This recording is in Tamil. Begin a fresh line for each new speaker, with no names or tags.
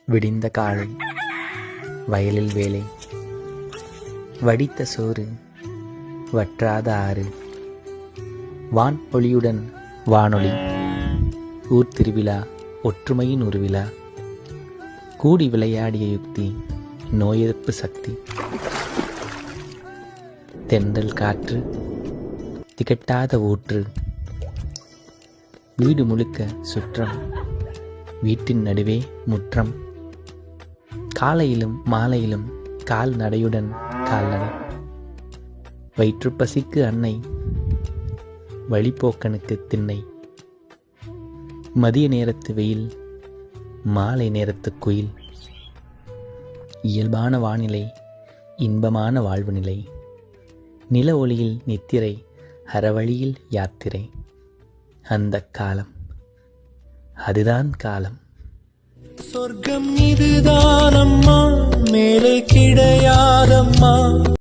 விடிந்த காலை வயலில் வேலை, வடித்த சோறு வற்றாத ஆறு, வான் ஒளியுடன் வானொலி, ஊர் திருவிழா ஒற்றுமையின் உருவிழா, கூடி விளையாடிய யுக்தி நோயெதிர்ப்பு சக்தி, தென்றல் காற்று திகட்டாத ஊற்று, வீடு முழுக்க சுற்றம், வீட்டின் நடுவே முற்றம், காலையிலும் மாலையிலும் கால் நடையுடன் கால்நடை, வயிற்றுப்பசிக்கு அன்னை, வழிப்போக்கனுக்கு திண்ணை, மதிய நேரத்து வெயில், மாலை நேரத்து குயில், இயல்பான வானிலை, இன்பமான வாழ்வு நிலை, நில ஒளியில் நித்திரை, அறவழியில் யாத்திரை, அந்த காலம் அதுதான் காலம்.
சொர்க்கம் இதுதானம்மா, மேலே கிடையாதம்மா.